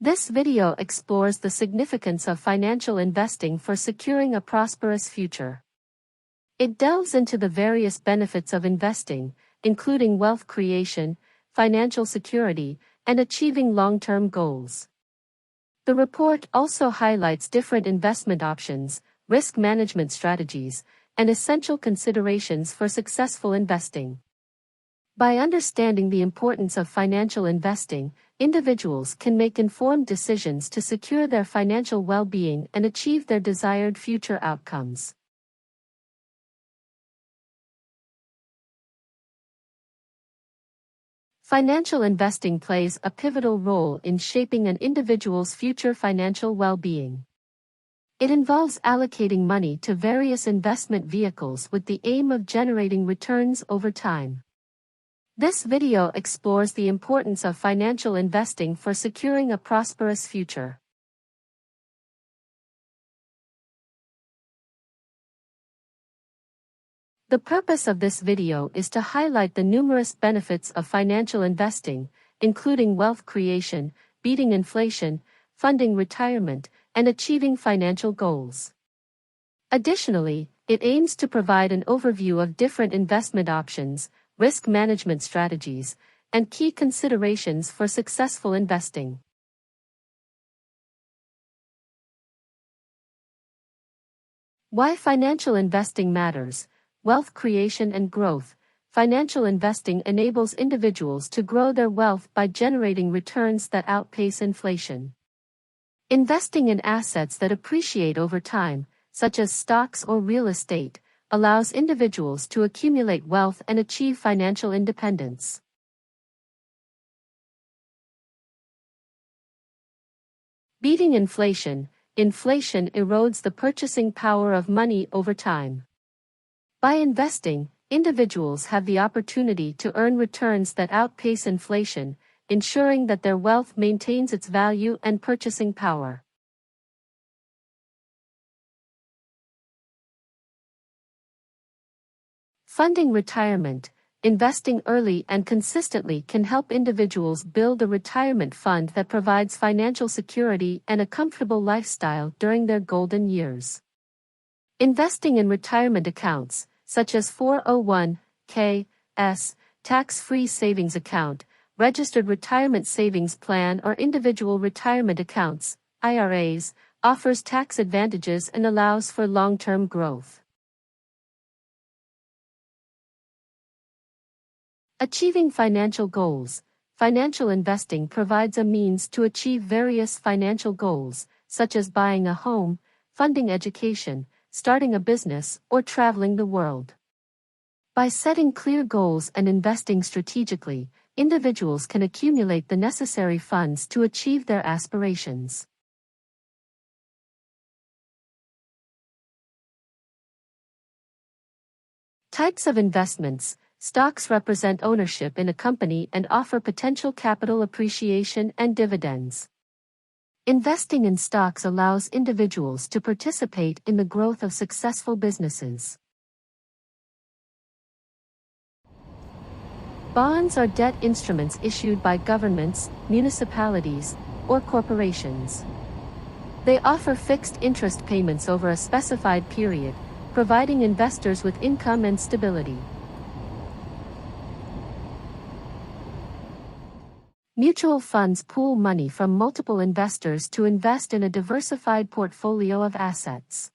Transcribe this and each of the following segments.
This video explores the significance of financial investing for securing a prosperous future. It delves into the various benefits of investing, including wealth creation, financial security, and achieving long-term goals. The report also highlights different investment options, risk management strategies, and essential considerations for successful investing. By understanding the importance of financial investing, individuals can make informed decisions to secure their financial well-being and achieve their desired future outcomes. Financial investing plays a pivotal role in shaping an individual's future financial well-being. It involves allocating money to various investment vehicles with the aim of generating returns over time. This video explores the importance of financial investing for securing a prosperous future. The purpose of this video is to highlight the numerous benefits of financial investing, including wealth creation, beating inflation, funding retirement, and achieving financial goals. Additionally, it aims to provide an overview of different investment options, risk management strategies, and key considerations for successful investing. Why financial investing matters. Wealth creation and growth. Financial investing enables individuals to grow their wealth by generating returns that outpace inflation. Investing in assets that appreciate over time, such as stocks or real estate, allows individuals to accumulate wealth and achieve financial independence. Beating inflation. Inflation erodes the purchasing power of money over time. By investing, individuals have the opportunity to earn returns that outpace inflation, ensuring that their wealth maintains its value and purchasing power. Funding retirement. Investing early and consistently can help individuals build a retirement fund that provides financial security and a comfortable lifestyle during their golden years. Investing in retirement accounts, such as 401(k)s, tax-free savings account, registered retirement savings plan, or individual retirement accounts, IRAs, offers tax advantages and allows for long-term growth. Achieving financial goals. Financial investing provides a means to achieve various financial goals, such as buying a home, funding education, starting a business, or traveling the world. By setting clear goals and investing strategically, individuals can accumulate the necessary funds to achieve their aspirations. Types of investments. Stocks represent ownership in a company and offer potential capital appreciation and dividends. Investing in stocks allows individuals to participate in the growth of successful businesses. Bonds are debt instruments issued by governments, municipalities, or corporations. They offer fixed interest payments over a specified period, providing investors with income and stability. Mutual funds pool money from multiple investors to invest in a diversified portfolio of assets.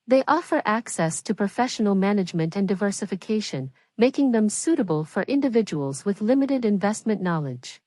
They offer access to professional management and diversification, making them suitable for individuals with limited investment knowledge.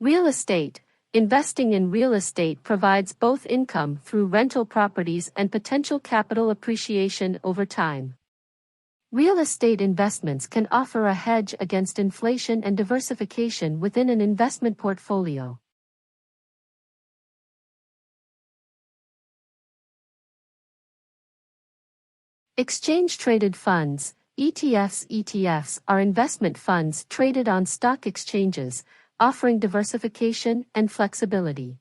Real estate. Investing in real estate provides both income through rental properties and potential capital appreciation over time. Real estate investments can offer a hedge against inflation and diversification within an investment portfolio. Exchange-traded funds, ETFs. ETFs are investment funds traded on stock exchanges, offering diversification and flexibility.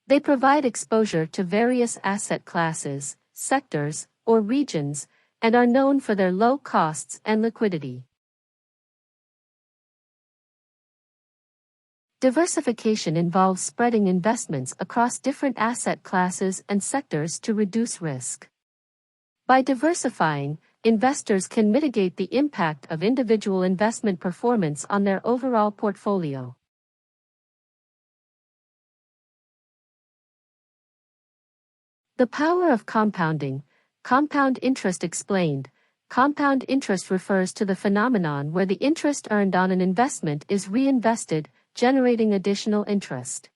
They provide exposure to various asset classes, sectors, or regions, and are known for their low costs and liquidity. Diversification involves spreading investments across different asset classes and sectors to reduce risk. By diversifying, investors can mitigate the impact of individual investment performance on their overall portfolio. The power of compounding. Compound interest explained. Compound interest refers to the phenomenon where the interest earned on an investment is reinvested, generating additional interest.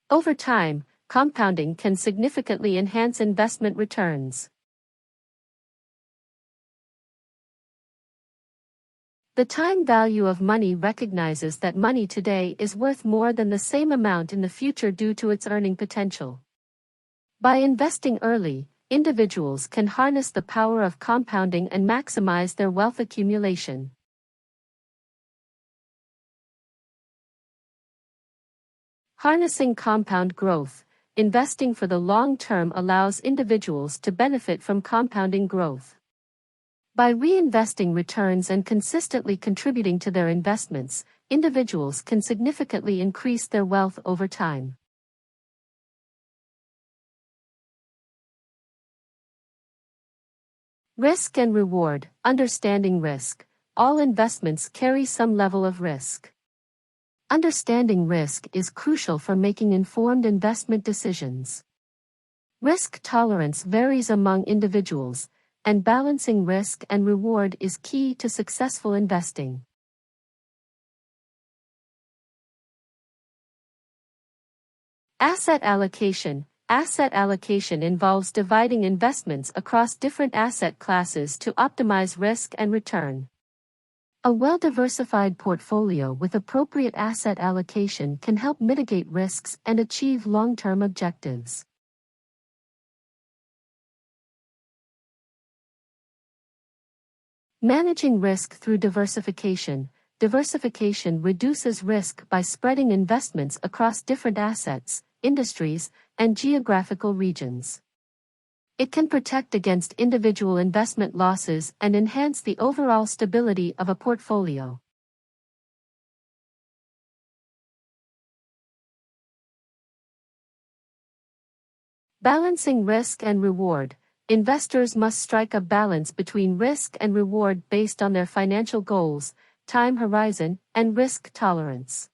Over time, compounding can significantly enhance investment returns. The time value of money recognizes that money today is worth more than the same amount in the future due to its earning potential. By investing early, individuals can harness the power of compounding and maximize their wealth accumulation. Harnessing compound growth. Investing for the long term allows individuals to benefit from compounding growth. By reinvesting returns and consistently contributing to their investments, individuals can significantly increase their wealth over time. Risk and reward. Understanding risk. All investments carry some level of risk. Understanding risk is crucial for making informed investment decisions. Risk tolerance varies among individuals, and balancing risk and reward is key to successful investing. Asset allocation. Asset allocation involves dividing investments across different asset classes to optimize risk and return. A well-diversified portfolio with appropriate asset allocation can help mitigate risks and achieve long-term objectives. Managing risk through diversification. Diversification reduces risk by spreading investments across different assets, industries, and geographical regions. It can protect against individual investment losses and enhance the overall stability of a portfolio. Balancing risk and reward. Investors must strike a balance between risk and reward based on their financial goals, time horizon, and risk tolerance.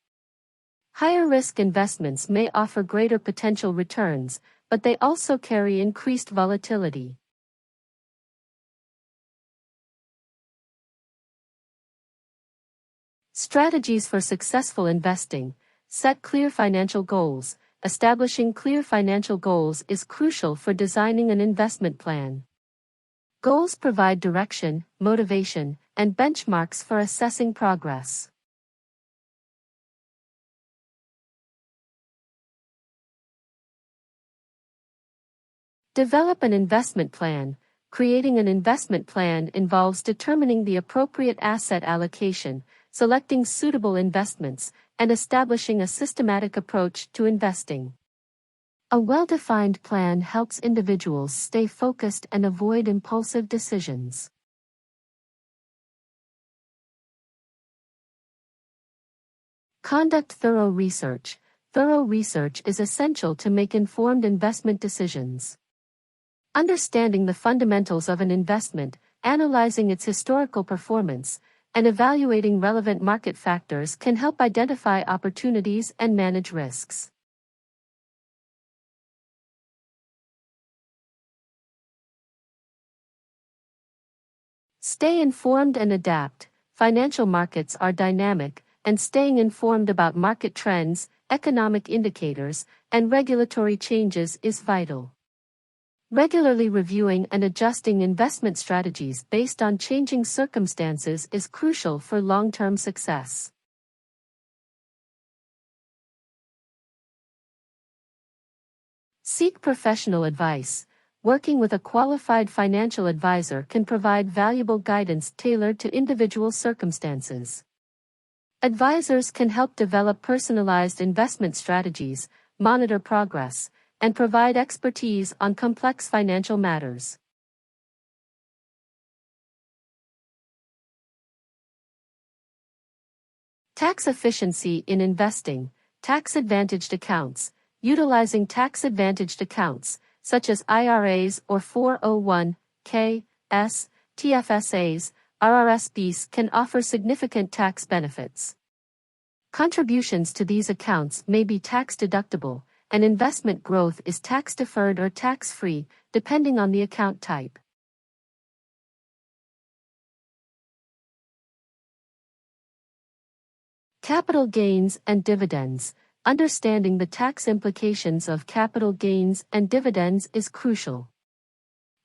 Higher risk investments may offer greater potential returns, but they also carry increased volatility. Strategies for successful investing. Set clear financial goals. Establishing clear financial goals is crucial for designing an investment plan. Goals provide direction, motivation, and benchmarks for assessing progress. Develop an investment plan. Creating an investment plan involves determining the appropriate asset allocation, selecting suitable investments, and establishing a systematic approach to investing. A well-defined plan helps individuals stay focused and avoid impulsive decisions. Conduct thorough research. Thorough research is essential to make informed investment decisions. Understanding the fundamentals of an investment, analyzing its historical performance, and evaluating relevant market factors can help identify opportunities and manage risks. Stay informed and adapt. Financial markets are dynamic, and staying informed about market trends, economic indicators, and regulatory changes is vital. Regularly reviewing and adjusting investment strategies based on changing circumstances is crucial for long-term success. Seek professional advice. Working with a qualified financial advisor can provide valuable guidance tailored to individual circumstances. Advisors can help develop personalized investment strategies, monitor progress, and provide expertise on complex financial matters. Tax efficiency in investing, tax-advantaged accounts. Utilizing tax-advantaged accounts, such as IRAs or 401(k)s, TFSAs, RRSPs can offer significant tax benefits. Contributions to these accounts may be tax-deductible, and investment growth is tax-deferred or tax-free, depending on the account type. Capital gains and dividends. Understanding the tax implications of capital gains and dividends is crucial.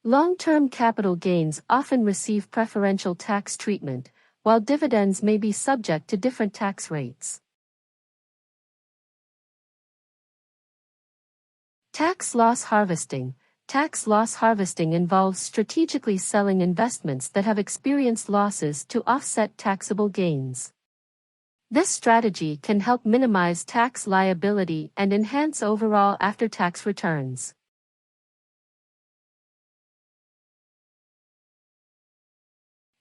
Long-term capital gains often receive preferential tax treatment, while dividends may be subject to different tax rates. Tax loss harvesting. Tax loss harvesting involves strategically selling investments that have experienced losses to offset taxable gains. This strategy can help minimize tax liability and enhance overall after-tax returns.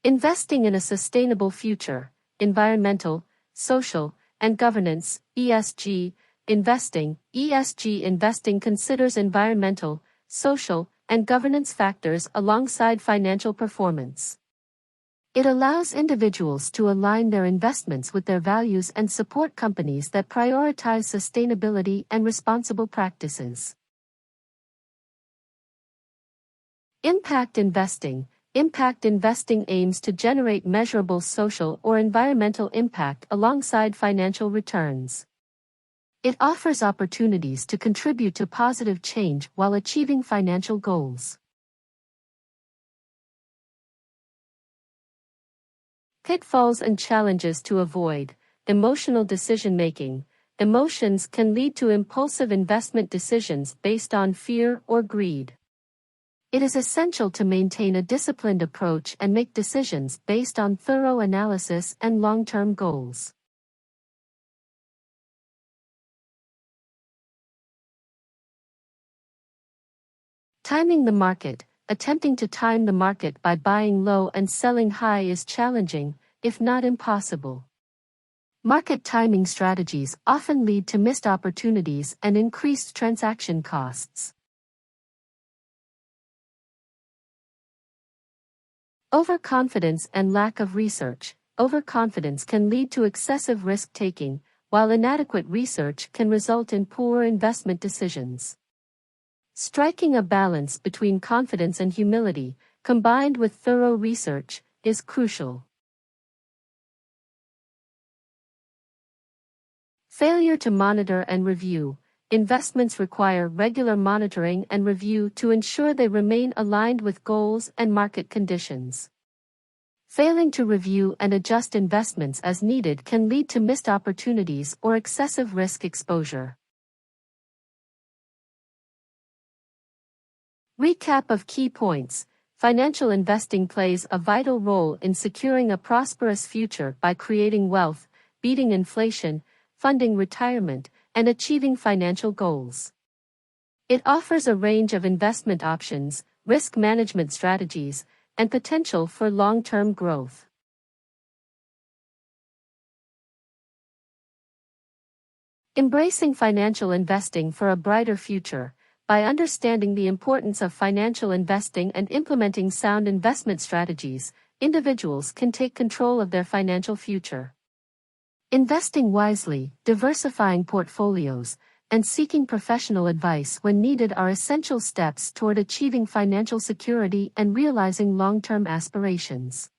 Investing in a sustainable future, environmental, social, and governance, ESG, investing. ESG investing considers environmental, social, and governance factors alongside financial performance. It allows individuals to align their investments with their values and support companies that prioritize sustainability and responsible practices. Impact investing. Impact investing aims to generate measurable social or environmental impact alongside financial returns. It offers opportunities to contribute to positive change while achieving financial goals. Pitfalls and challenges to avoid. Emotional decision-making. Emotions can lead to impulsive investment decisions based on fear or greed. It is essential to maintain a disciplined approach and make decisions based on thorough analysis and long-term goals. Timing the market. Attempting to time the market by buying low and selling high is challenging, if not impossible. Market timing strategies often lead to missed opportunities and increased transaction costs. Overconfidence and lack of research. Overconfidence can lead to excessive risk-taking, while inadequate research can result in poor investment decisions. Striking a balance between confidence and humility, combined with thorough research, is crucial. Failure to monitor and review. Investments require regular monitoring and review to ensure they remain aligned with goals and market conditions. Failing to review and adjust investments as needed can lead to missed opportunities or excessive risk exposure. Recap of key points. Financial investing plays a vital role in securing a prosperous future by creating wealth, beating inflation, funding retirement, and achieving financial goals. It offers a range of investment options, risk management strategies, and potential for long-term growth. Embracing financial investing for a brighter future. By understanding the importance of financial investing and implementing sound investment strategies, individuals can take control of their financial future. Investing wisely, diversifying portfolios, and seeking professional advice when needed are essential steps toward achieving financial security and realizing long-term aspirations.